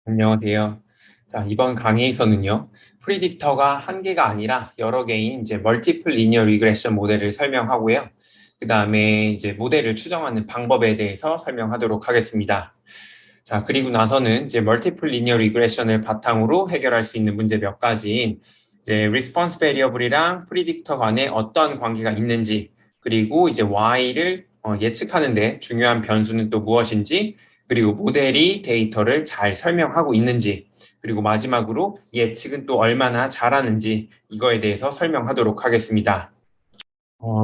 안녕하세요. 자, 이번 강의에서는요, 프리딕터가 한 개가 아니라 여러 개인 이제 멀티플 리니어 리그레션 모델을 설명하고요. 그 다음에 이제 모델을 추정하는 방법에 대해서 설명하도록 하겠습니다. 자, 그리고 나서는 이제 멀티플 리니어 리그레션을 바탕으로 해결할 수 있는 문제 몇 가지인 이제 리스폰스 베리어블이랑 프리딕터 간에 어떤 관계가 있는지, 그리고 이제 Y를 예측하는데 중요한 변수는 또 무엇인지, 그리고 모델이 데이터를 잘 설명하고 있는지, 그리고 마지막으로 예측은 또 얼마나 잘하는지 이거에 대해서 설명하도록 하겠습니다.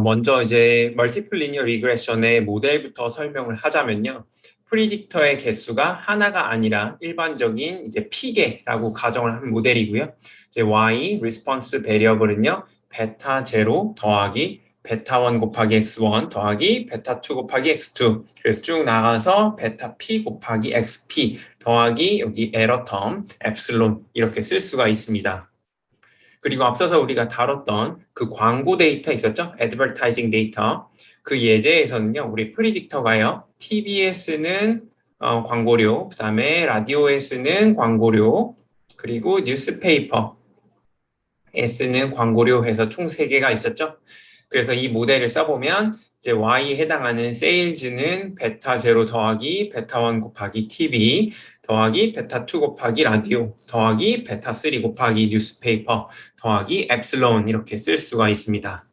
먼저 이제 멀티플 리니어 리그레션의 모델부터 설명을 하자면요. 프리딕터의 개수가 하나가 아니라 일반적인 이제 P개라고 가정을 한 모델이고요. 이제 Y, 리스폰스 베리어블은요. 베타 제로 더하기 베타 1 곱하기 X1 더하기 베타 2 곱하기 X2. 그래서 쭉 나가서 베타 P 곱하기 XP 더하기 여기 에러 텀, 엡실론 이렇게 쓸 수가 있습니다. 그리고 앞서서 우리가 다뤘던 그 광고 데이터 있었죠? 애드버타이징 데이터. 그 예제에서는요, 우리 프리딕터가요, TV에 쓰는 광고료, 그 다음에 라디오에 쓰는 광고료, 그리고 뉴스페이퍼에 쓰는 광고료 해서 총 3개가 있었죠? 그래서 이 모델을 써보면 이제 Y에 해당하는 세일즈는 베타 제로 더하기 베타 1 곱하기 TV 더하기 베타 2 곱하기 라디오 더하기 베타 3 곱하기 뉴스페이퍼 더하기 엡실론 이렇게 쓸 수가 있습니다.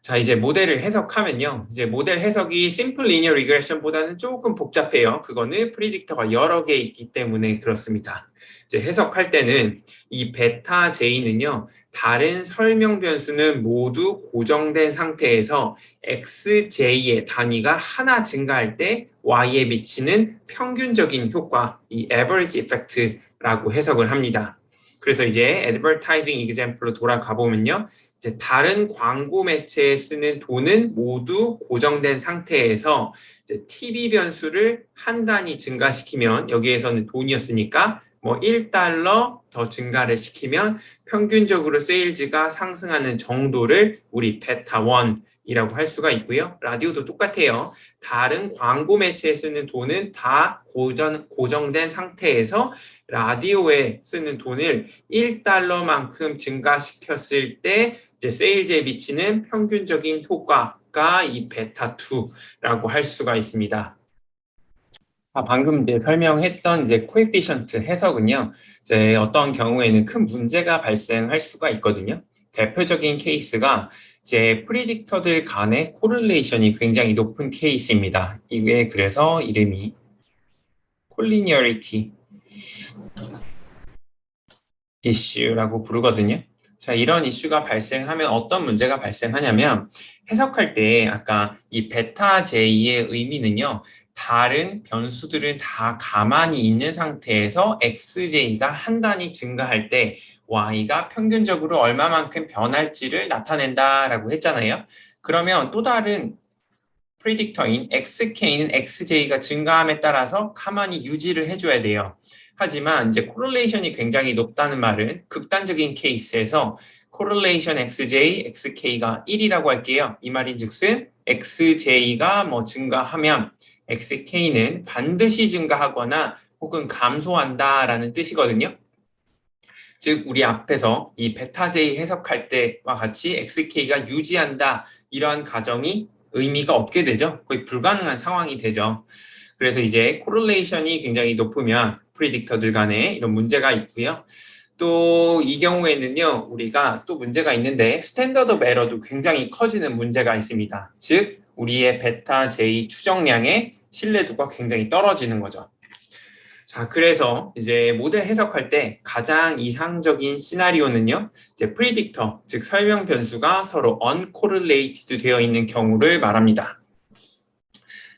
자, 이제 모델을 해석하면요. 이제 모델 해석이 심플 리니어 리그레션보다는 조금 복잡해요. 그거는 프리딕터가 여러 개 있기 때문에 그렇습니다. 이제 해석할 때는 이 베타 J는요. 다른 설명 변수는 모두 고정된 상태에서 XJ의 단위가 하나 증가할 때 Y에 미치는 평균적인 효과, 이 average effect라고 해석을 합니다. 그래서 이제 advertising example로 돌아가 보면요. 이제 다른 광고 매체에 쓰는 돈은 모두 고정된 상태에서 이제 TV 변수를 한 단위 증가시키면 여기에서는 돈이었으니까 뭐 1달러 더 증가를 시키면 평균적으로 세일즈가 상승하는 정도를 우리 베타 1이라고 할 수가 있고요. 라디오도 똑같아요. 다른 광고 매체에 쓰는 돈은 다 고정된 상태에서 라디오에 쓰는 돈을 1달러만큼 증가시켰을 때 이제 세일즈에 미치는 평균적인 효과가 이 베타 2라고 할 수가 있습니다. 방금 이제 설명했던 이제 코에피션트 해석은요, 이제 어떤 경우에는 큰 문제가 발생할 수가 있거든요. 대표적인 케이스가 이제 프리딕터들 간의 코릴레이션이 굉장히 높은 케이스입니다. 이게 그래서 이름이 콜리니어리티 이슈라고 부르거든요. 자, 이런 이슈가 발생하면 어떤 문제가 발생하냐면 해석할 때 아까 이 베타 J의 의미는요. 다른 변수들은 다 가만히 있는 상태에서 XJ가 한 단위 증가할 때 Y가 평균적으로 얼마만큼 변할지를 나타낸다라고 했잖아요. 그러면 또 다른 프리딕터인 XK는 XJ가 증가함에 따라서 가만히 유지를 해줘야 돼요. 하지만 이제 코릴레이션이 굉장히 높다는 말은 극단적인 케이스에서 코릴레이션 XJ, XK가 1이라고 할게요. 이 말인즉슨 XJ가 뭐 증가하면 XK는 반드시 증가하거나 혹은 감소한다라는 뜻이거든요. 즉 우리 앞에서 이 베타 J 해석할 때와 같이 XK가 유지한다 이러한 가정이 의미가 없게 되죠. 거의 불가능한 상황이 되죠. 그래서 이제 코릴레이션이 굉장히 높으면 프리딕터들 간에 이런 문제가 있고요. 또 이 경우에는요. 우리가 또 문제가 있는데 스탠더드 오브 에러도 굉장히 커지는 문제가 있습니다. 즉 우리의 베타 J 추정량의 신뢰도가 굉장히 떨어지는 거죠. 자, 그래서 이제 모델 해석할 때 가장 이상적인 시나리오는요, 이제 프리딕터, 즉 설명 변수가 서로 uncorrelated 되어 있는 경우를 말합니다.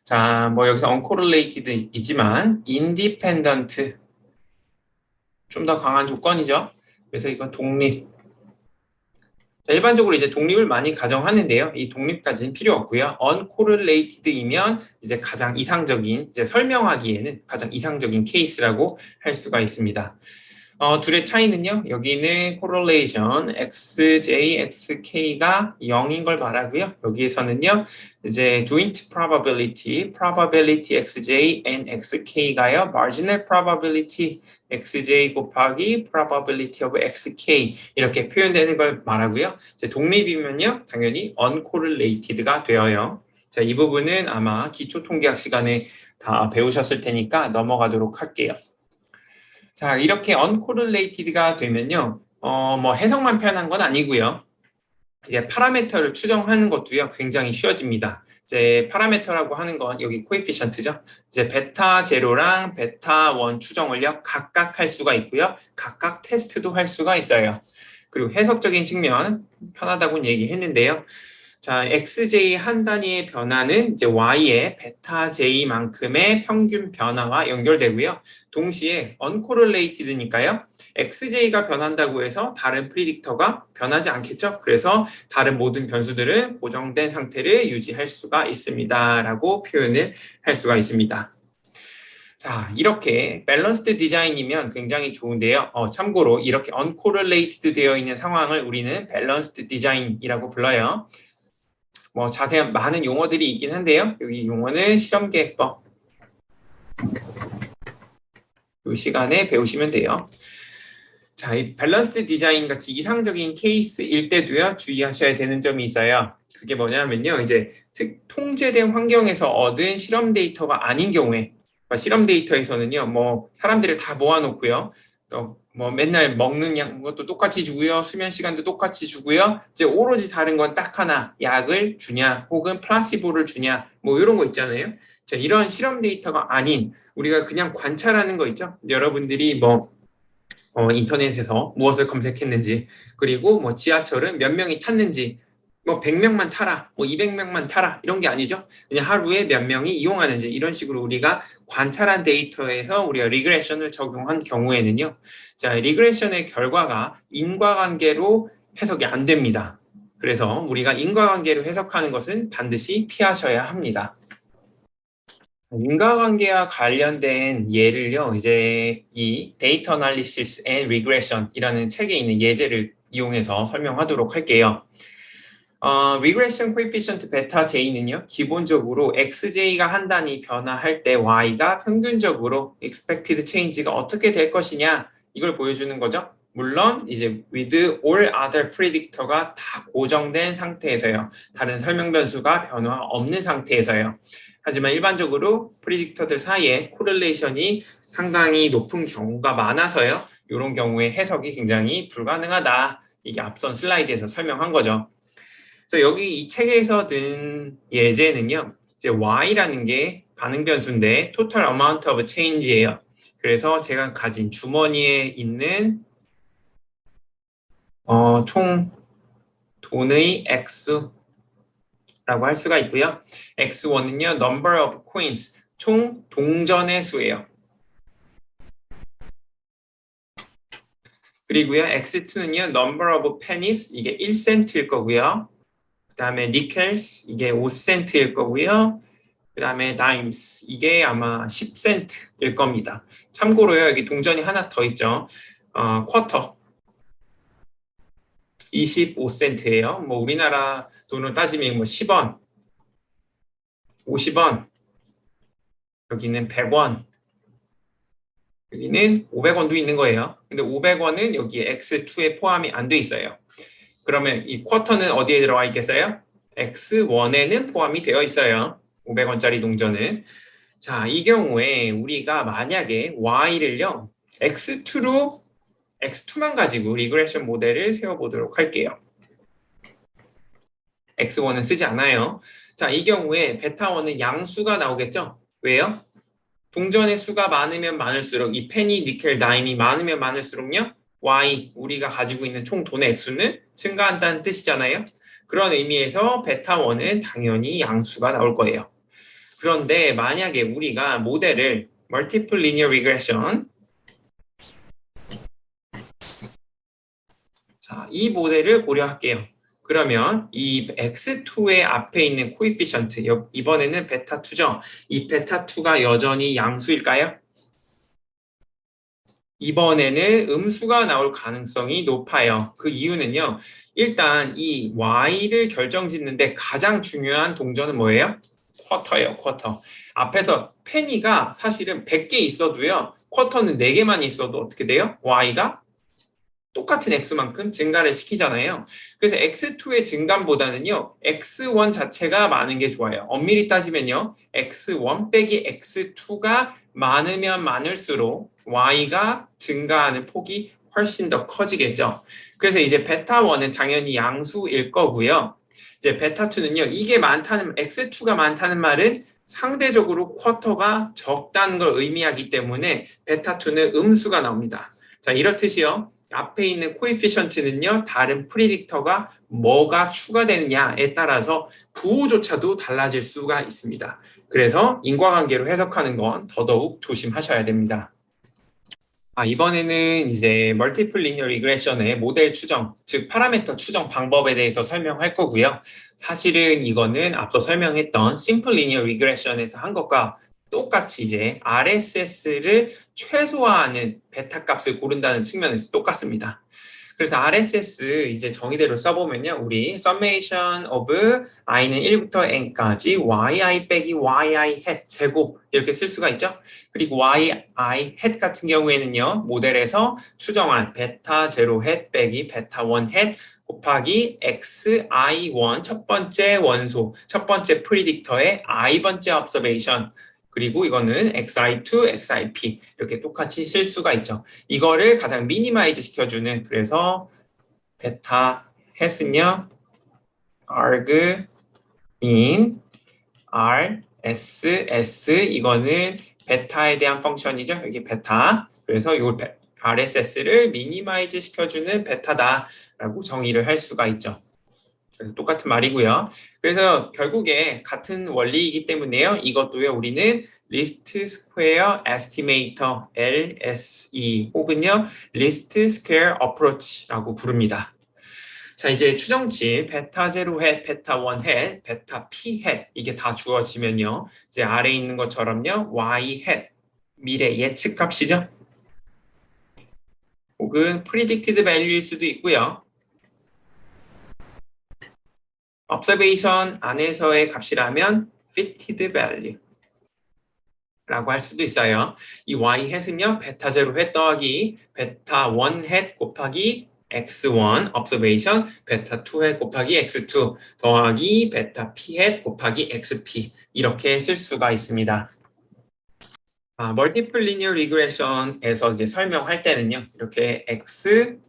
자, 뭐 여기서 uncorrelated이지만 independent 좀 더 강한 조건이죠. 그래서 이건 독립. 자, 일반적으로 이제 독립을 많이 가정하는데요. 이 독립까지는 필요 없고요. uncorrelated이면 이제 가장 이상적인, 이제 설명하기에는 가장 이상적인 케이스라고 할 수가 있습니다. 둘의 차이는요. 여기는 correlation xj, xk가 0인 걸 말하고요. 여기에서는요. 이제 joint probability xj and xk가요. marginal probability xj 곱하기 probability of xk 이렇게 표현되는 걸 말하고요. 이제 독립이면요. 당연히 uncorrelated가 되어요. 자, 이 부분은 아마 기초 통계학 시간에 다 배우셨을 테니까 넘어가도록 할게요. 자, 이렇게 uncorrelated가 되면요. 뭐 해석만 편한 건 아니고요. 이제 파라미터를 추정하는 것도요. 굉장히 쉬워집니다. 이제 파라미터라고 하는 건 여기 코에피션트죠. 이제 베타 제로랑 베타 원 추정을요. 각각 할 수가 있고요. 각각 테스트도 할 수가 있어요. 그리고 해석적인 측면 편하다고 얘기했는데요. 자, xj 한 단위의 변화는 이제 y의 베타 j만큼의 평균 변화와 연결되고요. 동시에 uncorrelated니까요. xj가 변한다고 해서 다른 프리딕터가 변하지 않겠죠. 그래서 다른 모든 변수들은 고정된 상태를 유지할 수가 있습니다. 라고 표현을 할 수가 있습니다. 자, 이렇게 밸런스드 디자인이면 굉장히 좋은데요. 참고로 이렇게 uncorrelated 되어 있는 상황을 우리는 밸런스드 디자인이라고 불러요. 뭐 자세한 많은 용어들이 있긴 한데요. 여기 용어는 실험계획법. 이 시간에 배우시면 돼요. 자, 이 밸런스드 디자인 같이 이상적인 케이스일 때도요, 주의하셔야 되는 점이 있어요. 그게 뭐냐면요, 이제 통제된 환경에서 얻은 실험 데이터가 아닌 경우에, 그러니까 실험 데이터에서는요, 뭐 사람들을 다 모아놓고요, 뭐 맨날 먹는 약 것도 똑같이 주고요, 수면 시간도 똑같이 주고요, 이제 오로지 다른 건 딱 하나, 약을 주냐, 혹은 플라시보를 주냐, 뭐 이런 거 있잖아요. 자, 이런 실험 데이터가 아닌 우리가 그냥 관찰하는 거 있죠. 여러분들이 뭐 인터넷에서 무엇을 검색했는지, 그리고 뭐 지하철은 몇 명이 탔는지, 뭐 100명만 타라, 뭐 200명만 타라, 이런 게 아니죠. 그냥 하루에 몇 명이 이용하는지, 이런 식으로 우리가 관찰한 데이터에서 우리가 리그레션을 적용한 경우에는요. 자, 리그레션의 결과가 인과관계로 해석이 안 됩니다. 그래서 우리가 인과관계로 해석하는 것은 반드시 피하셔야 합니다. 인과관계와 관련된 예를요, 이제 이 Data Analysis and Regression이라는 책에 있는 예제를 이용해서 설명하도록 할게요. Regression Coefficient Beta J는요, 기본적으로 XJ가 한 단위 변화할 때 Y가 평균적으로 Expected Change가 어떻게 될 것이냐, 이걸 보여주는 거죠. 물론 이제 with all other predictor가 다 고정된 상태에서요. 다른 설명 변수가 변화 없는 상태에서요. 하지만 일반적으로 프리딕터들 사이에 코릴레이션이 상당히 높은 경우가 많아서요. 이런 경우에 해석이 굉장히 불가능하다. 이게 앞선 슬라이드에서 설명한 거죠. 그래서 여기 이 책에서 든 예제는요. 이제 y라는 게 반응 변수인데 total amount of change예요. 그래서 제가 가진 주머니에 있는 총 돈의 액수 라고 할 수가 있고요. X1은요, number of coins, 총 동전의 수예요. 그리고요, X2는요, number of pennies, 이게 1센트일 거고요. 그 다음에 nickels, 이게 5센트일 거고요. 그 다음에 dimes, 이게 아마 10센트일 겁니다. 참고로요, 여기 동전이 하나 더 있죠. 쿼터. 25센트예요. 뭐 우리나라 돈으로 따지면 뭐 10원, 50원, 여기는 100원, 여기는 500원도 있는 거예요. 근데 500원은 여기에 X2에 포함이 안 돼 있어요. 그러면 이 쿼터는 어디에 들어가 있겠어요? X1에는 포함이 되어 있어요. 500원짜리 동전은. 자, 이 경우에 우리가 만약에 Y를요, X2만 가지고 리그레션 모델을 세워보도록 할게요. X1은 쓰지 않아요. 자, 이 경우에 베타1은 양수가 나오겠죠? 왜요? 동전의 수가 많으면 많을수록 이 페니, 니켈, 다임이 많으면 많을수록요. Y, 우리가 가지고 있는 총 돈의 액수는 증가한다는 뜻이잖아요. 그런 의미에서 베타1은 당연히 양수가 나올 거예요. 그런데 만약에 우리가 모델을 Multiple Linear Regression, 자, 이 모델을 고려할게요. 그러면 이 X2의 앞에 있는 코에피션트, 이번에는 베타2죠. 이 베타2가 여전히 양수일까요? 이번에는 음수가 나올 가능성이 높아요. 그 이유는요. 일단 이 y를 결정짓는데 가장 중요한 동전은 뭐예요? 쿼터예요, 쿼터. 앞에서 페니가 사실은 100개 있어도요. 쿼터는 4개만 있어도 어떻게 돼요? y가 똑같은 x만큼 증가를 시키잖아요. 그래서 x2의 증감보다는요. x1 자체가 많은 게 좋아요. 엄밀히 따지면요. x1 빼기 x2가 많으면 많을수록 y가 증가하는 폭이 훨씬 더 커지겠죠. 그래서 이제 베타1은 당연히 양수일 거고요. 이제 베타2는요. 이게 많다는 x2가 많다는 말은 상대적으로 쿼터가 적다는 걸 의미하기 때문에 베타2는 음수가 나옵니다. 자, 이렇듯이요. 앞에 있는 코에피션트는요. 다른 프리딕터가 뭐가 추가되느냐에 따라서 부호조차도 달라질 수가 있습니다. 그래서 인과관계로 해석하는 건 더더욱 조심하셔야 됩니다. 이번에는 이제 멀티플 리니어 리그레션의 모델 추정, 즉 파라미터 추정 방법에 대해서 설명할 거고요. 사실은 이거는 앞서 설명했던 심플 리니어 리그레션에서 한 것과 똑같이 이제 RSS를 최소화하는 베타 값을 고른다는 측면에서 똑같습니다. 그래서 RSS 이제 정의대로 써보면요. 우리 summation of i는 1부터 n까지 yi 빼기 yi hat 제곱 이렇게 쓸 수가 있죠. 그리고 yi hat 같은 경우에는요. 모델에서 추정한 베타 0 hat 빼기 베타 1 hat 곱하기 xi1 첫 번째 원소, 첫 번째 프리딕터의 i번째 observation 그리고 이거는 xi2, xip 이렇게 똑같이 쓸 수가 있죠. 이거를 가장 미니마이즈 시켜주는 그래서 베타 햇은요 arg in r s s 이거는 베타에 대한 펑션이죠. 여기 베타. 그래서 이 RSS를 미니마이즈 시켜주는 베타다라고 정의를 할 수가 있죠. 그래서 똑같은 말이고요. 그래서 결국에 같은 원리이기 때문에요. 이것도요. 우리는 리스트 스퀘어 에스티메이터 LSE 혹은요. 리스트 스퀘어 어프로치라고 부릅니다. 자, 이제 추정치 베타 0 햇, 베타 1 햇, 베타 p 햇 이게 다 주어지면요. 이제 아래에 있는 것처럼요. y 햇 미래 예측 값이죠. 혹은 predicted value일 수도 있고요. observation 안에서의 값이라면 fitted value 라고 할 수도 있어요. 이 y 햇은요. 베타 0 햇 더하기 베타 1 햇 곱하기 x1 observation 베타 2 햇 곱하기 x2 더하기 베타 p 햇 곱하기 xp 이렇게 쓸 수가 있습니다. 멀티플 리니어 리그레션에서 이제 설명할 때는요. 이렇게 x,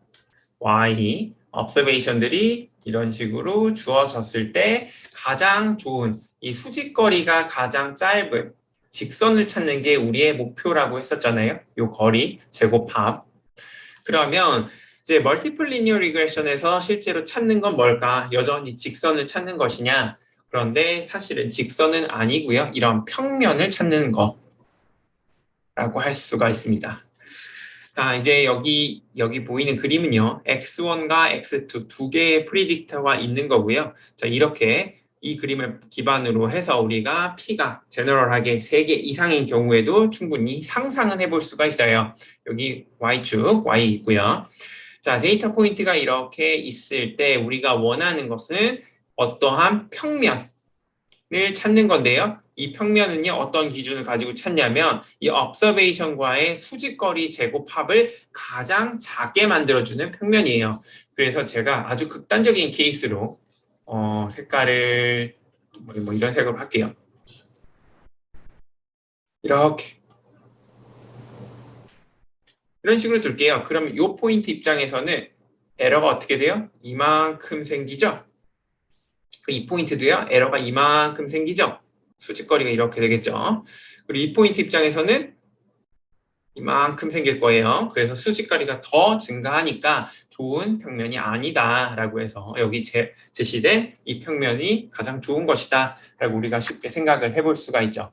y observation들이 이런 식으로 주어졌을 때 가장 좋은 이 수직거리가 가장 짧은 직선을 찾는 게 우리의 목표라고 했었잖아요. 이 거리 제곱합. 그러면 이제 멀티플 리니어 리그레션에서 실제로 찾는 건 뭘까? 여전히 직선을 찾는 것이냐? 그런데 사실은 직선은 아니고요. 이런 평면을 찾는 거라고 할 수가 있습니다. 자, 이제 여기 보이는 그림은요. x1과 x2 두 개의 프리딕터가 있는 거고요. 자, 이렇게 이 그림을 기반으로 해서 우리가 P가 제너럴하게 3개 이상인 경우에도 충분히 상상은 해볼 수가 있어요. 여기 Y축, Y 있고요. 자, 데이터 포인트가 이렇게 있을 때 우리가 원하는 것은 어떠한 평면을 찾는 건데요. 이 평면은요, 어떤 기준을 가지고 찾냐면 이 observation과의 수직거리 제곱합을 가장 작게 만들어주는 평면이에요. 그래서 제가 아주 극단적인 케이스로 색깔을 뭐 이런 색으로 할게요. 이렇게 이런 식으로 둘게요. 그러면 이 포인트 입장에서는 에러가 어떻게 돼요? 이만큼 생기죠? 이 포인트도요. 에러가 이만큼 생기죠? 수직거리가 이렇게 되겠죠? 그리고 이 포인트 입장에서는 이만큼 생길 거예요. 그래서 수직거리가 더 증가하니까 좋은 평면이 아니다라고 해서 여기 제시된 이 평면이 가장 좋은 것이다 라고 우리가 쉽게 생각을 해볼 수가 있죠.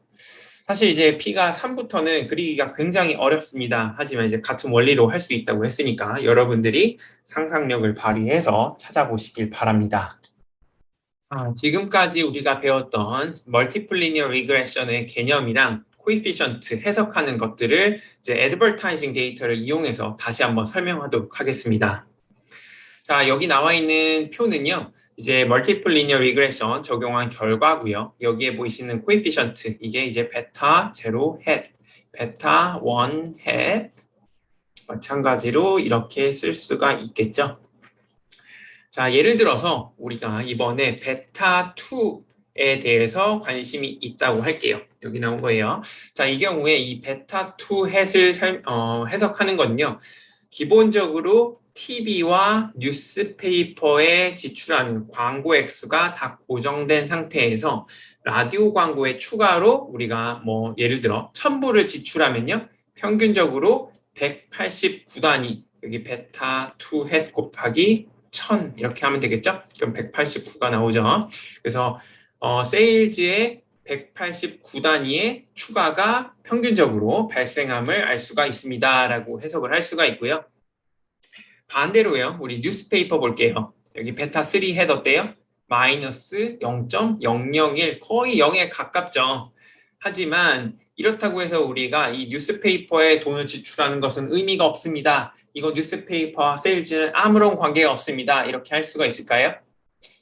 사실 이제 P가 3부터는 그리기가 굉장히 어렵습니다. 하지만 이제 같은 원리로 할 수 있다고 했으니까 여러분들이 상상력을 발휘해서 찾아보시길 바랍니다. 지금까지 우리가 배웠던 멀티플 리니어 리그레션의 개념이랑 coefficient 해석하는 것들을 이제 advertising 데이터를 이용해서 다시 한번 설명하도록 하겠습니다. 자, 여기 나와 있는 표는요, 이제 multiple linear regression 적용한 결과고요. 여기에 보이시는 coefficient, 이게 이제 베타 0 hat, 베타 1 hat, 마찬가지로 이렇게 쓸 수가 있겠죠. 자, 예를 들어서 우리가 이번에 베타 2에 대해서 관심이 있다고 할게요. 여기 나온 거예요. 자, 이 경우에 이 베타 2 햇을 해석하는 건요, 기본적으로 TV와 뉴스페이퍼에 지출하는 광고 액수가 다 고정된 상태에서 라디오 광고에 추가로 우리가 뭐 예를 들어 1000불을 지출하면요, 평균적으로 189단위, 여기 베타 2 햇 곱하기 1000 이렇게 하면 되겠죠? 그럼 189가 나오죠. 그래서 세일즈의 189단위의 추가가 평균적으로 발생함을 알 수가 있습니다. 라고 해석을 할 수가 있고요. 반대로요. 우리 뉴스페이퍼 볼게요. 여기 베타 3 햇 어때요? 마이너스 0.001 거의 0에 가깝죠. 하지만 이렇다고 해서 우리가 이 뉴스페이퍼에 돈을 지출하는 것은 의미가 없습니다. 이거 뉴스페이퍼와 세일즈는 아무런 관계가 없습니다. 이렇게 할 수가 있을까요?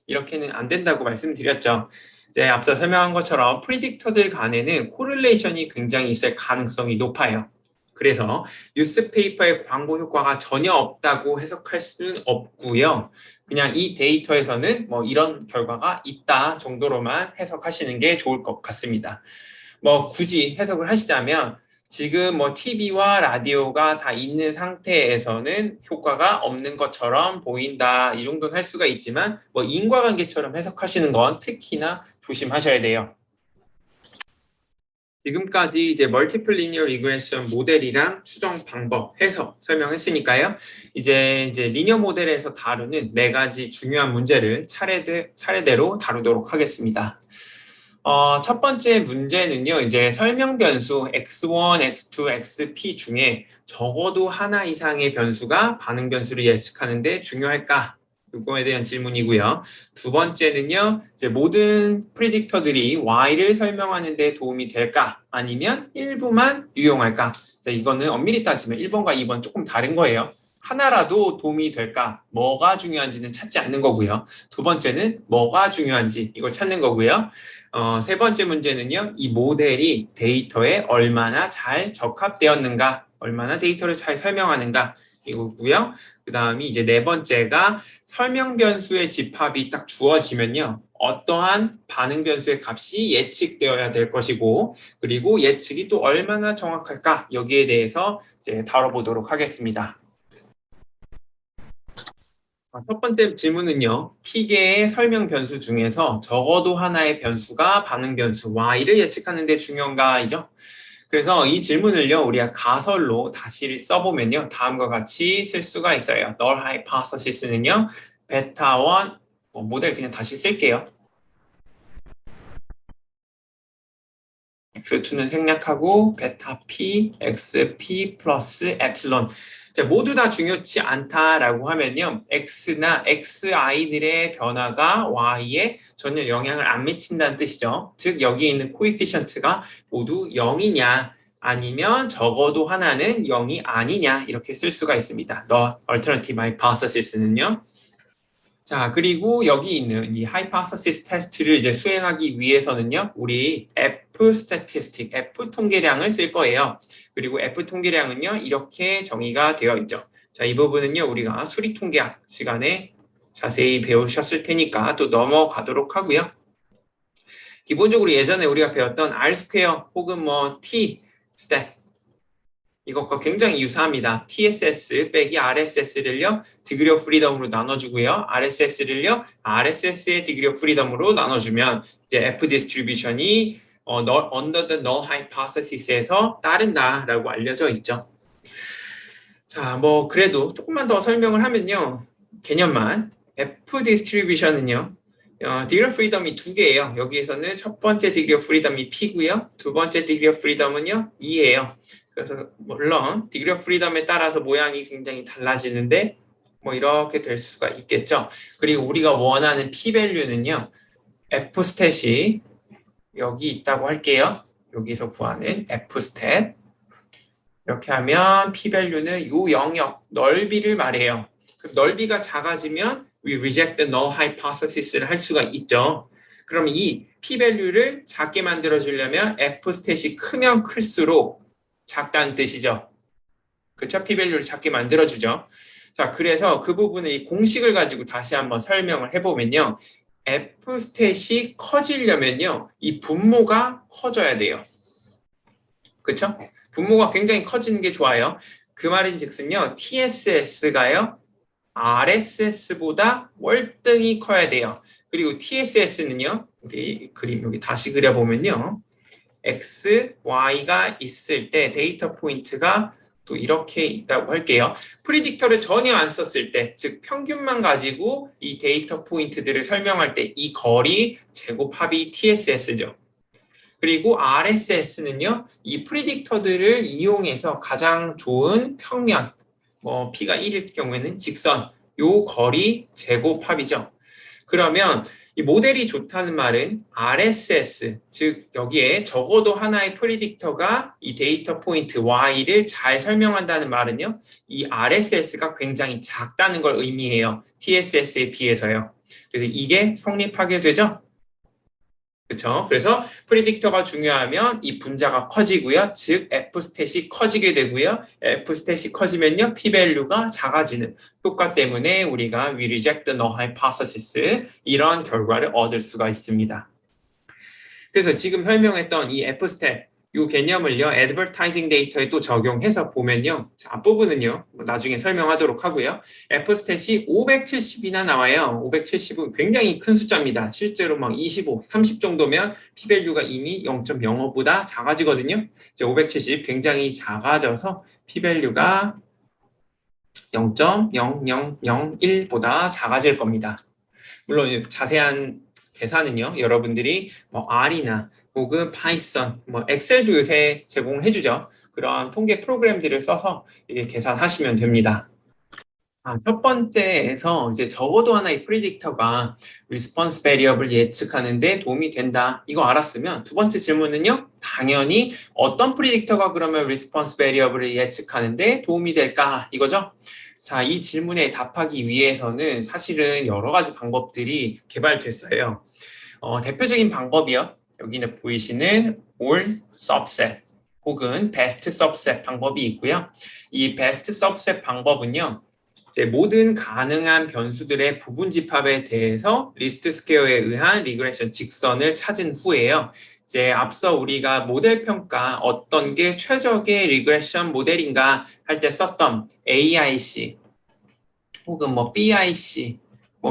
이렇게는 안 된다고 말씀드렸죠. 이제 앞서 설명한 것처럼 프리딕터들 간에는 코릴레이션이 굉장히 있을 가능성이 높아요. 그래서 뉴스페이퍼의 광고 효과가 전혀 없다고 해석할 수는 없고요. 그냥 이 데이터에서는 뭐 이런 결과가 있다 정도로만 해석하시는 게 좋을 것 같습니다. 뭐 굳이 해석을 하시자면 지금 뭐 TV와 라디오가 다 있는 상태에서는 효과가 없는 것처럼 보인다. 이 정도는 할 수가 있지만 뭐 인과관계처럼 해석하시는 건 특히나 조심하셔야 돼요. 지금까지 이제 멀티플 리니어 리그레션 모델이랑 추정 방법 해서 설명했으니까요. 이제 리니어 모델에서 다루는 4가지 중요한 문제를 차례대로 다루도록 하겠습니다. 첫 번째 문제는요, 이제 설명 변수 x1, x2, xp 중에 적어도 하나 이상의 변수가 반응 변수를 예측하는데 중요할까? 이거에 대한 질문이고요. 두 번째는요, 이제 모든 프리딕터들이 y를 설명하는 데 도움이 될까? 아니면 일부만 유용할까? 자, 이거는 엄밀히 따지면 1번과 2번 조금 다른 거예요. 하나라도 도움이 될까? 뭐가 중요한지는 찾지 않는 거고요. 두 번째는 뭐가 중요한지 이걸 찾는 거고요. 세 번째 문제는요, 이 모델이 데이터에 얼마나 잘 적합되었는가, 얼마나 데이터를 잘 설명하는가 이거고요. 그 다음이 이제 네 번째가 설명 변수의 집합이 딱 주어지면요, 어떠한 반응 변수의 값이 예측되어야 될 것이고, 그리고 예측이 또 얼마나 정확할까, 여기에 대해서 이제 다뤄보도록 하겠습니다. 첫 번째 질문은요, P개의 설명 변수 중에서 적어도 하나의 변수가 반응 변수 Y를 예측하는 데 중요한가이죠. 그래서 이 질문을요, 우리가 가설로 다시 써보면요, 다음과 같이 쓸 수가 있어요. null hypothesis는요, 베타 1, 모델 그냥 다시 쓸게요. x2는 생략하고 베타 p, xp 플러스 에플론. 모두 다 중요치 않다라고 하면요, x나 xi들의 변화가 y에 전혀 영향을 안 미친다는 뜻이죠. 즉 여기 있는 코에피션트가 모두 0이냐 아니면 적어도 하나는 0이 아니냐 이렇게 쓸 수가 있습니다. The alternative hypothesis는요. 자, 그리고 여기 있는 이 하이파서시스 테스트를 이제 수행하기 위해서는요, 우리 F 스태티스틱, F 통계량을 쓸 거예요. 그리고 F 통계량은요, 이렇게 정의가 되어 있죠. 자, 이 부분은요, 우리가 수리 통계학 시간에 자세히 배우셨을 테니까 또 넘어가도록 하고요. 기본적으로 예전에 우리가 배웠던 R 스퀘어 혹은 뭐 T 스탯, 이것과 굉장히 유사합니다. TSS 빼기 RSS를요, 디그리 오브 프리덤으로 나눠주고요. RSS를요, RSS의 디그리 오브 프리덤으로 나눠주면 이제 F 디스트리뷰션이 under the null hypothesis에서 따른다라고 알려져 있죠. 자, 뭐 그래도 조금만 더 설명을 하면요, 개념만 F 디스트리뷰션은요, 디그리 오브 프리덤이 2개예요. 여기에서는 첫 번째 디그리 오브 프리덤이 P고요. 두 번째 디그리 오브 프리덤은요, 2예요. 그래서 물론 디그리 오브 프리덤에 따라서 모양이 굉장히 달라지는데 뭐 이렇게 될 수가 있겠죠. 그리고 우리가 원하는 p 밸류는요, f 스탯이 여기 있다고 할게요. 여기서 구하는 Fstat. 이렇게 하면 p-value는 요 영역, 넓이를 말해요. 넓이가 작아지면 we reject the null hypothesis를 할 수가 있죠. 그럼 이 p-value를 작게 만들어주려면 Fstat이 크면 클수록 작다는 뜻이죠. 그쵸? p-value를 작게 만들어주죠. 자, 그래서 그 부분을 이 공식을 가지고 다시 한번 설명을 해보면요. Fstat이 커지려면요. 이 분모가 커져야 돼요. 그쵸? 분모가 굉장히 커지는 게 좋아요. 그 말인즉슨요. TSS가요. RSS보다 월등히 커야 돼요. 그리고 TSS는요. 우리 그림 여기 다시 그려보면요. X, Y가 있을 때 데이터 포인트가 또 이렇게 있다고 할게요. 프리딕터를 전혀 안 썼을 때, 즉 평균만 가지고 이 데이터 포인트들을 설명할 때 이 거리 제곱합이 TSS죠. 그리고 RSS는요, 이 프리딕터들을 이용해서 가장 좋은 평면, P가 1일 경우에는 직선, 요 거리 제곱합이죠. 그러면 이 모델이 좋다는 말은 RSS, 즉 여기에 적어도 하나의 프리딕터가 이 데이터 포인트 Y를 잘 설명한다는 말은요, 이 RSS가 굉장히 작다는 걸 의미해요. TSS에 비해서요. 그래서 이게 성립하게 되죠. 그렇죠? 그래서 프리딕터가 중요하면 이 분자가 커지고요. 즉 F스탯이 커지게 되고요. F스탯이 커지면요. p-value가 작아지는 효과 때문에 우리가 we reject the null hypothesis 이런 결과를 얻을 수가 있습니다. 그래서 지금 설명했던 이 Fstat 이 개념을요, 애드버타이징 데이터에 또 적용해서 보면요. 자, 앞부분은요, 나중에 설명하도록 하고요. Fstat이 570이나 나와요. 570은 굉장히 큰 숫자입니다. 실제로 막 25, 30 정도면 p-value가 이미 0.05보다 작아지거든요. 이제 570 굉장히 작아져서 p-value가 0.0001보다 작아질 겁니다. 물론 자세한 계산은요, 여러분들이 R이나 혹은 파이썬, 엑셀도 요새 제공해주죠. 그런 통계 프로그램들을 써서 이게 계산하시면 됩니다. 첫 번째에서 이제 적어도 하나의 프리딕터가 리스폰스 베리어블 예측하는데 도움이 된다. 이거 알았으면 두 번째 질문은요. 당연히 어떤 프리딕터가 그러면 리스폰스 베리어블을 예측하는데 도움이 될까? 이거죠. 자, 이 질문에 답하기 위해서는 사실은 여러 가지 방법들이 개발됐어요. 대표적인 방법이요. 여기는 보이시는 all subset 혹은 best subset 방법이 있고요. 이 best subset 방법은요. 이제 모든 가능한 변수들의 부분 집합에 대해서 리스트 스퀘어에 의한 리그레션 직선을 찾은 후에요. 이제 앞서 우리가 모델 평가 어떤 게 최적의 리그레션 모델인가 할 때 썼던 AIC 혹은 BIC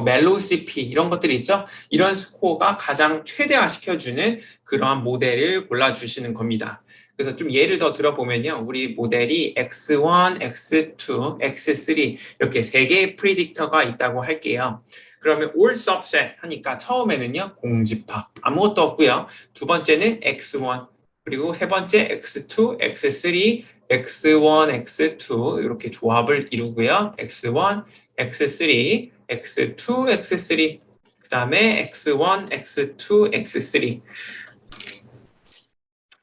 멜로CP 이런 것들이 있죠. 이런 스코어가 가장 최대화시켜주는 그러한 모델을 골라주시는 겁니다. 그래서 좀 예를 더 들어보면요. 우리 모델이 X1, X2, X3 이렇게 세 개의 프리딕터가 있다고 할게요. 그러면 all subset 하니까 처음에는요. 공집합 아무것도 없고요. 두 번째는 X1 그리고 세 번째 X2, X3, X1, X2 이렇게 조합을 이루고요. X1, X3, X2, X3 그 다음에 X1, X2, X3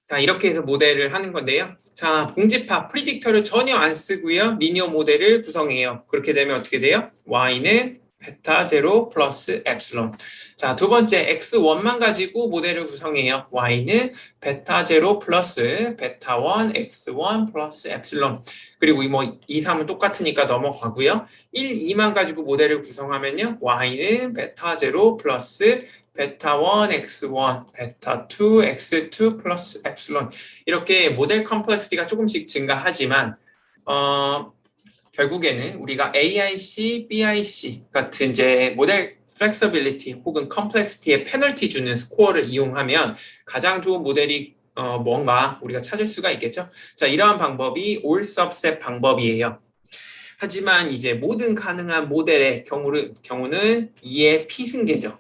자 이렇게 해서 모델을 하는 건데요. 자 공집합, 프리딕터를 전혀 안 쓰고요. 리니어 모델을 구성해요. 그렇게 되면 어떻게 돼요? Y는 베타 제로 플러스 엡실론. 자, 두 번째 x1만 가지고 모델을 구성해요. y는 베타 제로 플러스 베타 1 x1 플러스 엡실론. 그리고 2, 3은 똑같으니까 넘어가고요. 1, 2만 가지고 모델을 구성하면요. y는 베타 제로 플러스 베타 1 x1 베타 2 x2 플러스 엡실론. 이렇게 모델 컴플렉시티가 조금씩 증가하지만 결국에는 우리가 AIC, BIC 같은 이제 모델 플렉서빌리티 혹은 컴플렉시티에 페널티 주는 스코어를 이용하면 가장 좋은 모델이 뭔가 우리가 찾을 수가 있겠죠. 자, 이러한 방법이 all subset 방법이에요. 하지만 이제 모든 가능한 모델의 경우는 2의 P승계죠.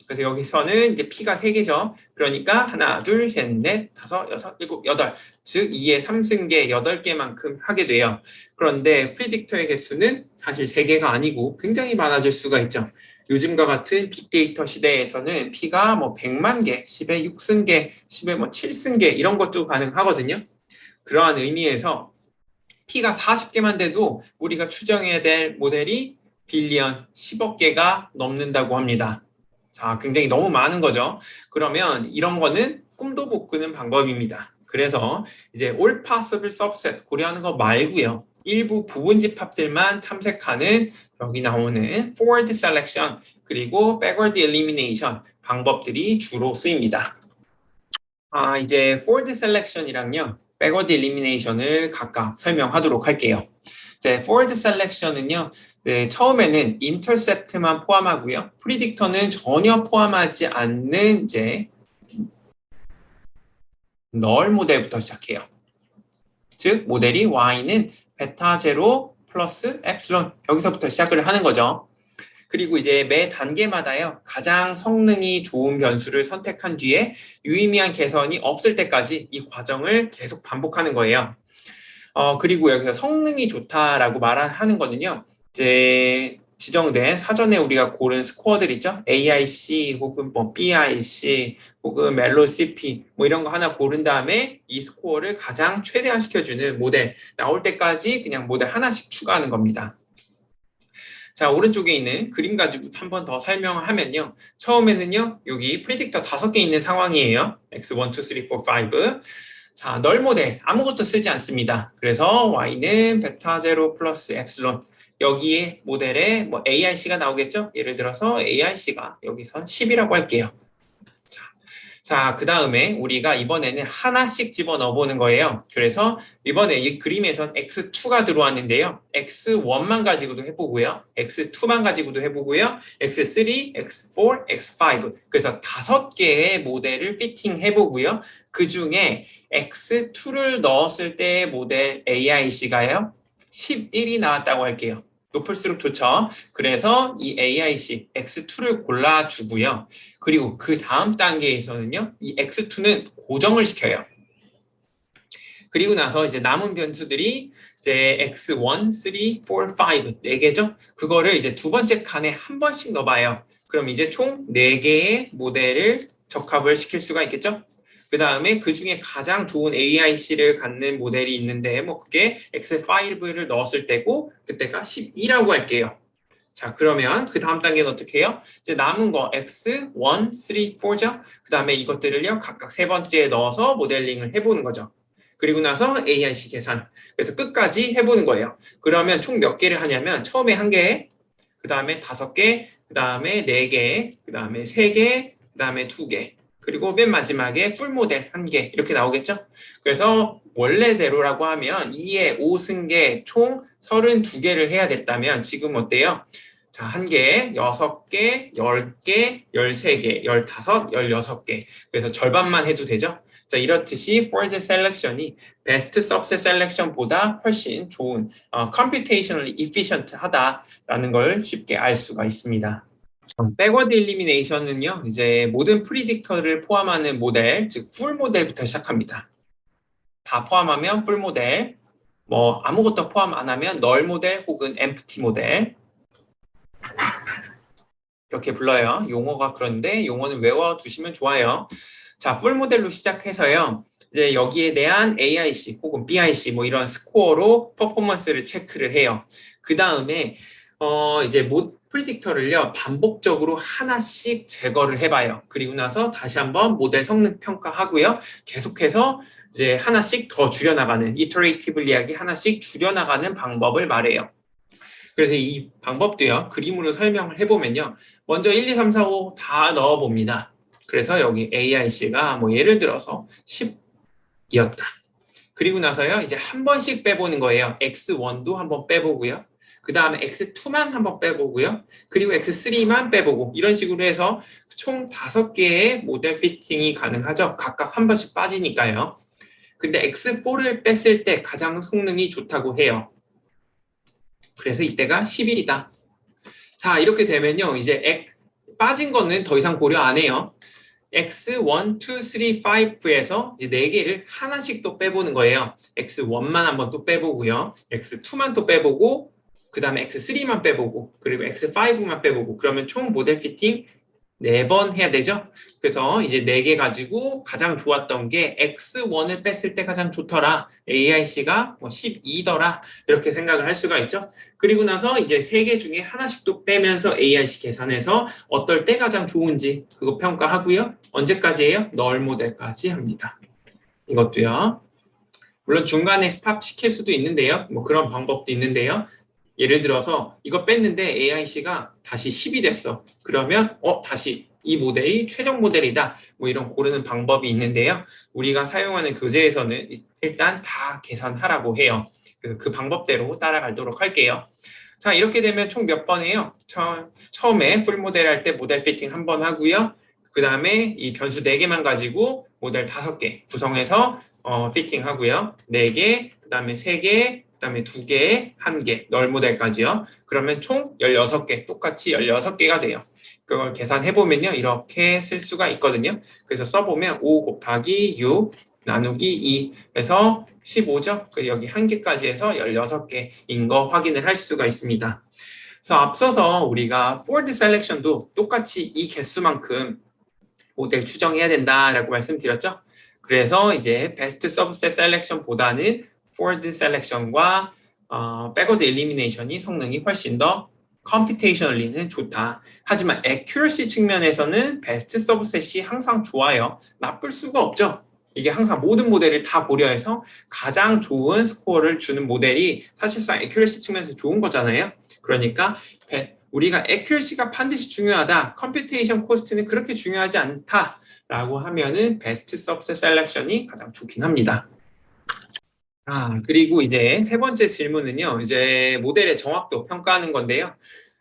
그래서 여기서는 이제 P가 3개죠. 그러니까 하나, 둘, 셋, 넷, 다섯, 여섯, 일곱, 여덟. 즉 2의 3승계 8개만큼 하게 돼요. 그런데 프리딕터의 개수는 사실 3개가 아니고 굉장히 많아질 수가 있죠. 요즘과 같은 빅데이터 시대에서는 P가 뭐 100만 개, 10의 6승계, 10의 뭐 7승계 이런 것도 가능하거든요. 그러한 의미에서 P가 40개만 돼도 우리가 추정해야 될 모델이 빌리언 10억 개가 넘는다고 합니다. 자, 굉장히 너무 많은 거죠. 그러면 이런 거는 꿈도 못 꾸는 방법입니다. 그래서 이제 all possible subset 고려하는 거 말고요. 일부 부분 집합들만 탐색하는 여기 나오는 forward selection 그리고 backward elimination 방법들이 주로 쓰입니다. 이제 forward selection이랑요, backward elimination을 각각 설명하도록 할게요. 이제 forward selection은요, 처음에는 intercept만 포함하고요, predictor는 전혀 포함하지 않는 이제 null 모델부터 시작해요. 즉 모델이 y는 베타 제로 플러스 엡실론 여기서부터 시작을 하는 거죠. 그리고 이제 매 단계마다요 가장 성능이 좋은 변수를 선택한 뒤에 유의미한 개선이 없을 때까지 이 과정을 계속 반복하는 거예요. 그리고 여기서 성능이 좋다라고 말하는 거는요, 이제 지정된 사전에 우리가 고른 스코어들 있죠? AIC 혹은 뭐 BIC 혹은 멜로-CP 뭐 이런 거 하나 고른 다음에 이 스코어를 가장 최대화시켜주는 모델 나올 때까지 그냥 모델 하나씩 추가하는 겁니다. 자, 오른쪽에 있는 그림 가지고 한 번 더 설명을 하면요. 처음에는요, 여기 프리딕터 5개 있는 상황이에요. X1, 2, 3, 4, 5. 자, 널 모델 아무것도 쓰지 않습니다. 그래서 y는 베타 제로 플러스 엡실론 여기에 모델에 뭐 AIC가 나오겠죠? 예를 들어서 AIC가 여기선 10이라고 할게요. 자, 그 다음에 우리가 이번에는 하나씩 집어넣어 보는 거예요. 그래서 이번에 이 그림에선 X2가 들어왔는데요. X1만 가지고도 해보고요. X2만 가지고도 해보고요. X3, X4, X5. 그래서 5개의 모델을 피팅 해보고요. 그 중에 X2를 넣었을 때의 모델 AIC가요. 11이 나왔다고 할게요. 높을수록 좋죠. 그래서 이 AIC X2를 골라주고요. 그리고 그 다음 단계에서는요, 이 X2는 고정을 시켜요. 그리고 나서 이제 남은 변수들이 이제 X1, 3, 4, 5, 4개죠? 그거를 이제 두 번째 칸에 한 번씩 넣어봐요. 그럼 이제 총 4개의 모델을 적합을 시킬 수가 있겠죠? 그 다음에 그 중에 가장 좋은 AIC를 갖는 모델이 있는데, 뭐 그게 X5를 넣었을 때고, 그때가 12라고 할게요. 자, 그러면 그 다음 단계는 어떻게 해요? 이제 남은 거 X1, 3, 4죠? 그 다음에 이것들을요, 각각 세 번째에 넣어서 모델링을 해보는 거죠. 그리고 나서 AIC 계산. 그래서 끝까지 해보는 거예요. 그러면 총 몇 개를 하냐면, 처음에 1개, 그 다음에 5개, 그 다음에 4개, 그 다음에 3개, 그 다음에 2개. 그리고 맨 마지막에 풀 모델 1개 이렇게 나오겠죠? 그래서 원래대로라고 하면 2의 5승계 총 32개를 해야 됐다면 지금 어때요? 자, 1개, 6개, 10개, 13개, 15, 16개. 그래서 절반만 해도 되죠? 자, 이렇듯이 forward selection이 best subset selection보다 훨씬 좋은 computationally efficient 하다라는 걸 쉽게 알 수가 있습니다. 백워드 일리미네이션은요, 이제 모든 프리딕터를 포함하는 모델, 즉 풀 모델부터 시작합니다. 다 포함하면 풀 모델, 뭐 아무것도 포함 안 하면 널 모델 혹은 엠프티 모델 이렇게 불러요. 용어가 그런데 용어는 외워두시면 좋아요. 자, 풀 모델로 시작해서요. 이제 여기에 대한 AIC 혹은 BIC 뭐 이런 스코어로 퍼포먼스를 체크를 해요. 그 다음에 이제 프리딕터를요 반복적으로 하나씩 제거를 해봐요. 그리고 나서 다시 한번 모델 성능 평가하고요. 계속해서 이제 하나씩 더 줄여나가는 iteratively하게 하나씩 줄여나가는 방법을 말해요. 그래서 이 방법도요 그림으로 설명을 해보면요. 먼저 1, 2, 3, 4, 5 다 넣어봅니다. 그래서 여기 AIC가 뭐 예를 들어서 10이었다. 그리고 나서요 이제 한 번씩 빼보는 거예요. X1도 한번 빼보고요. 그 다음에 X2만 한번 빼보고요. 그리고 X3만 빼보고 이런 식으로 해서 총 5개의 모델 피팅이 가능하죠. 각각 한 번씩 빠지니까요. 근데 X4를 뺐을 때 가장 성능이 좋다고 해요. 그래서 이때가 11이다. 자, 이렇게 되면요. 이제 빠진 거는 더 이상 고려 안 해요. X1, 2, 3, 5에서 이제 4개를 하나씩 또 빼보는 거예요. X1만 한번 또 빼보고요. X2만 또 빼보고 그 다음에 X3만 빼보고, 그리고 X5만 빼보고, 그러면 총 모델 피팅 4번 해야 되죠? 그래서 이제 4개 가지고 가장 좋았던 게 X1을 뺐을 때 가장 좋더라. AIC가 뭐 12더라. 이렇게 생각을 할 수가 있죠. 그리고 나서 이제 3개 중에 하나씩 또 빼면서 AIC 계산해서 어떨 때 가장 좋은지 그거 평가하고요. 언제까지예요? 널 모델까지 합니다. 이것도요. 물론 중간에 스탑 시킬 수도 있는데요. 뭐 그런 방법도 있는데요. 예를 들어서 이거 뺐는데 AIC가 다시 10이 됐어. 그러면 다시 이 모델이 최종 모델이다. 뭐 이런 고르는 방법이 있는데요. 우리가 사용하는 교재에서는 일단 다 계산하라고 해요. 그 방법대로 따라가도록 할게요. 자, 이렇게 되면 총 몇 번 해요? 처음에 풀 모델 할 때 모델 피팅 한 번 하고요. 그 다음에 이 변수 4개만 가지고 모델 5개 구성해서 피팅 하고요. 4개, 그 다음에 3개, 그 다음에 2개, 1개, 널 모델까지요. 그러면 총 16개, 똑같이 16개가 돼요. 그걸 계산해보면요. 이렇게 쓸 수가 있거든요. 그래서 써보면 5 곱하기 6 나누기 2 해서 15죠. 여기 1개까지 해서 16개인 거 확인을 할 수가 있습니다. 그래서 앞서서 우리가 Ford Selection도 똑같이 이 개수만큼 모델 추정해야 된다라고 말씀드렸죠. 그래서 이제 Best Subset Selection보다는 Ford Selection과 Backward Elimination이 성능이 훨씬 더 computationally는 좋다. 하지만 accuracy 측면에서는 Best Subset이 항상 좋아요. 나쁠 수가 없죠. 이게 항상 모든 모델을 다 고려해서 가장 좋은 스코어를 주는 모델이 사실상 accuracy 측면에서 좋은 거잖아요. 그러니까 우리가 accuracy가 반드시 중요하다. computation cost는 그렇게 중요하지 않다라고 하면은 best subset selection이 가장 좋긴 합니다. 그리고 이제 세 번째 질문은요. 이제 모델의 정확도 평가하는 건데요.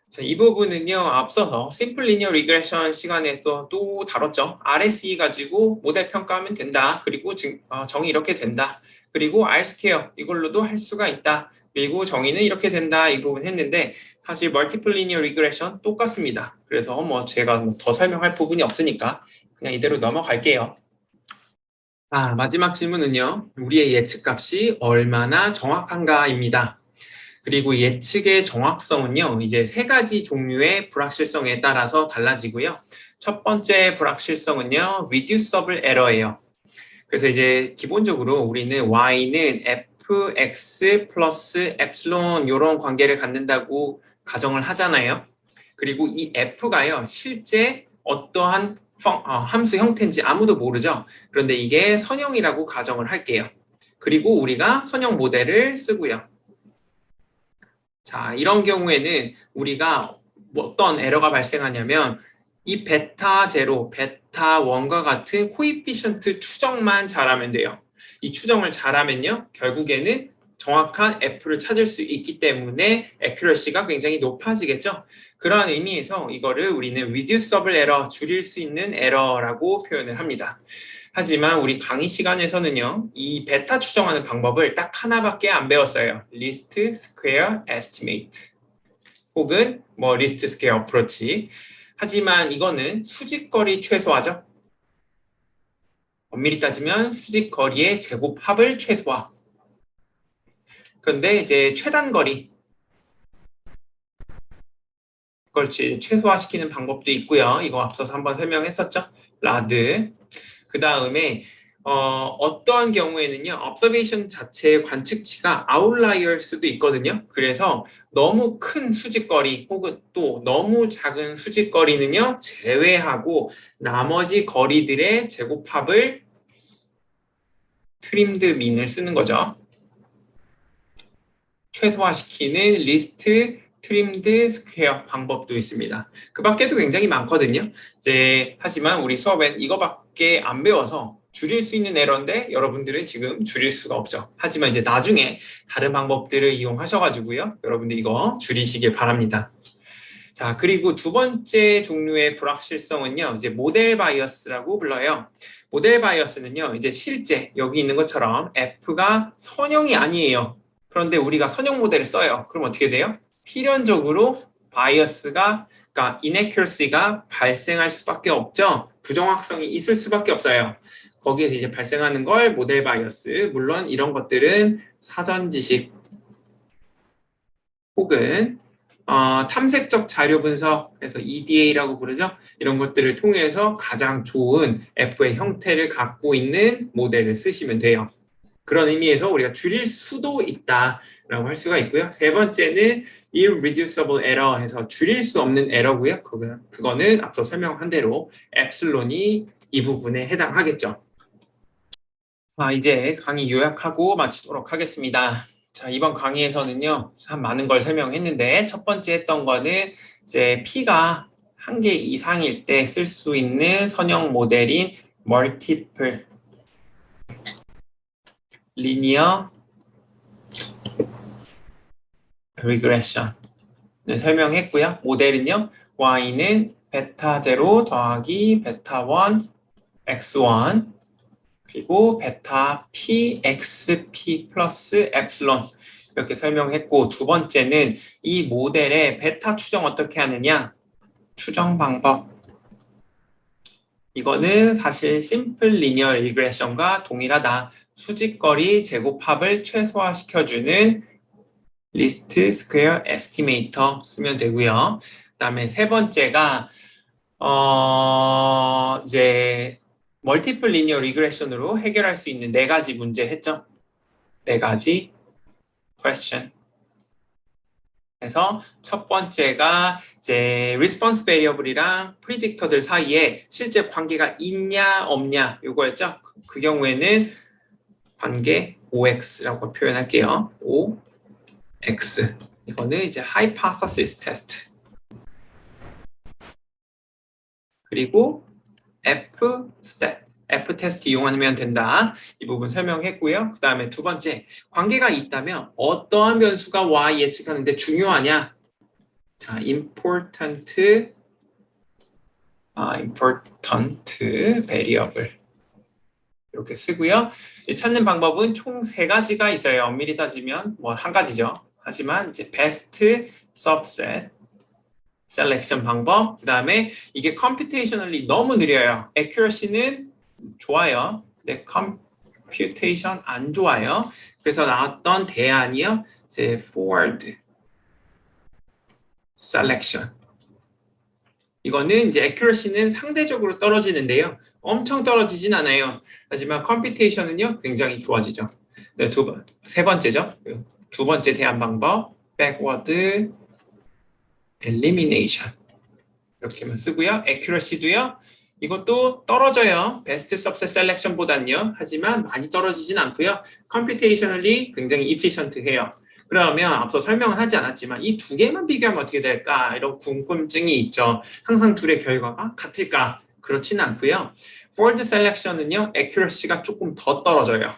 자, 이 부분은요. 앞서서 Simple Linear Regression 시간에서 또 다뤘죠. RSE 가지고 모델 평가하면 된다. 그리고 정의 이렇게 된다. 그리고 R-스퀘어 이걸로도 할 수가 있다. 그리고 정의는 이렇게 된다. 이 부분 했는데 사실 Multiple Linear Regression 똑같습니다. 그래서 뭐 제가 더 설명할 부분이 없으니까 그냥 이대로 넘어갈게요. 마지막 질문은요. 우리의 예측값이 얼마나 정확한가입니다. 그리고 예측의 정확성은요. 이제 3가지 종류의 불확실성에 따라서 달라지고요. 첫 번째 불확실성은요. Reducible Error예요. 그래서 이제 기본적으로 우리는 Y는 fx 플러스 엡실론 이런 관계를 갖는다고 가정을 하잖아요. 그리고 이 f가요. 실제 어떠한 함수 형태인지 아무도 모르죠. 그런데 이게 선형이라고 가정을 할게요. 그리고 우리가 선형 모델을 쓰고요. 자, 이런 경우에는 우리가 어떤 에러가 발생하냐면 이 베타 제로, 베타 1과 같은 코이피션트 추정만 잘하면 돼요. 이 추정을 잘하면요. 결국에는 정확한 F를 찾을 수 있기 때문에 accuracy가 굉장히 높아지겠죠. 그러한 의미에서 이거를 우리는 reducible error, 줄일 수 있는 에러라고 표현을 합니다. 하지만 우리 강의 시간에서는요. 이 베타 추정하는 방법을 딱 하나밖에 안 배웠어요. Least Square Estimate 혹은 뭐 Least Square Approach. 하지만 이거는 수직거리 최소화죠. 엄밀히 따지면 수직거리의 제곱합을 최소화. 그런데 이제 최단거리 그걸 최소화시키는 방법도 있고요. 이거 앞서서 한번 설명했었죠. 라드. 그 다음에 어떠한 경우에는요. observation 자체의 관측치가 outlier일 수도 있거든요. 그래서 너무 큰 수직거리 혹은 또 너무 작은 수직거리는요. 제외하고 나머지 거리들의 제곱합을 트림드 민을 쓰는 거죠. 최소화시키는 리스트 트림드 스퀘어 방법도 있습니다. 그 밖에도 굉장히 많거든요. 하지만 우리 수업엔 이거밖에 안 배워서 줄일 수 있는 에러인데 여러분들은 지금 줄일 수가 없죠. 하지만 이제 나중에 다른 방법들을 이용하셔가지고요. 여러분들 이거 줄이시길 바랍니다. 자, 그리고 두 번째 종류의 불확실성은요. 이제 모델 바이어스라고 불러요. 모델 바이어스는요. 이제 실제 여기 있는 것처럼 F가 선형이 아니에요. 그런데 우리가 선형 모델을 써요. 그럼 어떻게 돼요? 필연적으로 바이어스가, 그러니까 inaccuracy가 발생할 수밖에 없죠. 부정확성이 있을 수밖에 없어요. 거기에서 이제 발생하는 걸 모델 바이어스. 물론 이런 것들은 사전 지식 혹은 탐색적 자료 분석, 그래서 EDA라고 부르죠. 이런 것들을 통해서 가장 좋은 F의 형태를 갖고 있는 모델을 쓰시면 돼요. 그런 의미에서 우리가 줄일 수도 있다라고 할 수가 있고요. 세 번째는 irreducible error 해서 줄일 수 없는 에러고요. 그거는 앞서 설명한 대로 엡슬론이 이 부분에 해당하겠죠. 이제 강의 요약하고 마치도록 하겠습니다. 자, 이번 강의에서는요, 참 많은 걸 설명했는데, 첫 번째 했던 거는 이제 P가 1개 이상일 때 쓸 수 있는 선형 모델인 Multiple Linear Regression을 설명했고요. 모델은요, Y는 베타 0 더하기 베타 1 X1 그리고 베타 P, XP 플러스 엡슬론 이렇게 설명했고, 두 번째는 이 모델의 베타 추정 어떻게 하느냐, 추정 방법. 이거는 사실 심플 리니어 리그레션과 동일하다. 수직거리 제곱합을 최소화시켜주는 리스트 스퀘어 에스티메이터 쓰면 되고요. 그 다음에 세 번째가 이제 멀티플 리니어 리그레션으로 해결할 수 있는 4가지 문제 했죠. 4가지 question. 그래서 첫 번째가 이제 response variable이랑 predictor들 사이에 실제 관계가 있냐 없냐 이거였죠. 그 경우에는 관계 OX라고 표현할게요. OX. 이거는 이제 hypothesis test. 그리고 F-stat, F-테스트 이용하면 된다. 이 부분 설명했고요. 그 다음에 두 번째, 관계가 있다면 어떠한 변수가 Y 예측하는데 중요하냐? 자, important variable 이렇게 쓰고요. 찾는 방법은 총 3가지가 있어요. 엄밀히 따지면 뭐 한 가지죠. 하지만 이제 best subset 셀렉션 방법, 그 다음에 이게 computationally 너무 느려요. accuracy는 좋아요. 근데 computation 안 좋아요. 그래서 나왔던 대안이요. 이제 forward selection. 이거는 이제 accuracy는 상대적으로 떨어지는데요. 엄청 떨어지진 않아요. 하지만 computation은요, 굉장히 좋아지죠. 네, 세 번째죠. 두 번째 대안 방법, backward elimination 이렇게만 쓰고요. accuracy도요. 이것도 떨어져요. best subset selection보단요. 하지만 많이 떨어지진 않고요. computationally 굉장히 efficient해요. 그러면 앞서 설명은 하지 않았지만 이 두 개만 비교하면 어떻게 될까? 이런 궁금증이 있죠. 항상 둘의 결과가 같을까? 그렇지는 않고요. forward selection은요. accuracy가 조금 더 떨어져요.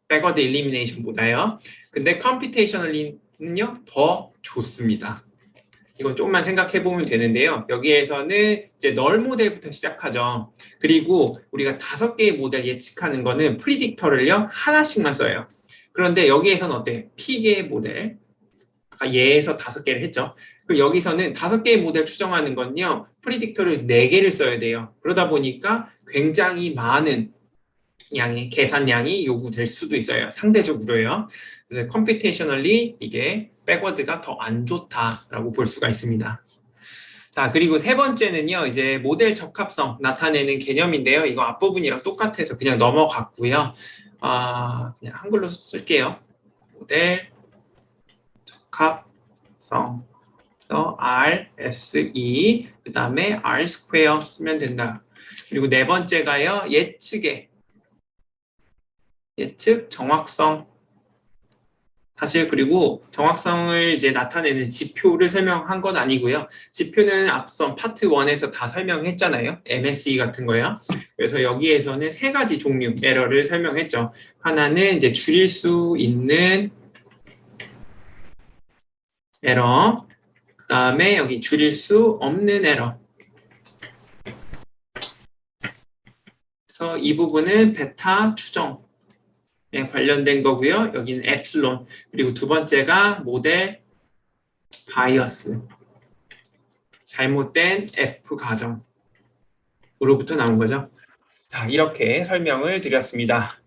backward elimination보다요. 근데 computationally는요. 더 좋습니다. 이건 조금만 생각해 보면 되는데요. 여기에서는 이제 널 모델부터 시작하죠. 그리고 우리가 5개의 모델 예측하는 거는 프리딕터를요 하나씩만 써요. 그런데 여기에서는 어때? P개의 모델. 아까 얘에서 5개를 했죠. 그럼 여기서는 5개의 모델 추정하는 건요. 프리딕터를 4개를 써야 돼요. 그러다 보니까 굉장히 많은 양의 계산량이 요구될 수도 있어요. 상대적으로요. 그래서 컴퓨테이셔널리 이게 백워드가 더 안 좋다라고 볼 수가 있습니다. 자, 그리고 세 번째는요. 이제 모델 적합성 나타내는 개념인데요. 이거 앞부분이랑 똑같아서 그냥 넘어갔고요. 그냥 한글로 쓸게요. 모델 적합성. 그래서 R, S, E 그 다음에 R 스퀘어 쓰면 된다. 그리고 네 번째가요. 예측 정확성. 사실 그리고 정확성을 이제 나타내는 지표를 설명한 건 아니고요. 지표는 앞선 파트 1에서 다 설명했잖아요. MSE 같은 거요. 그래서 여기에서는 3가지 종류 에러를 설명했죠. 하나는 이제 줄일 수 있는 에러. 그 다음에 여기 줄일 수 없는 에러. 그래서 이 부분은 베타 추정. 관련된 거고요. 여기는 엡슬론. 그리고 두 번째가 모델 바이어스. 잘못된 F 가정으로부터 나온 거죠. 자, 이렇게 설명을 드렸습니다.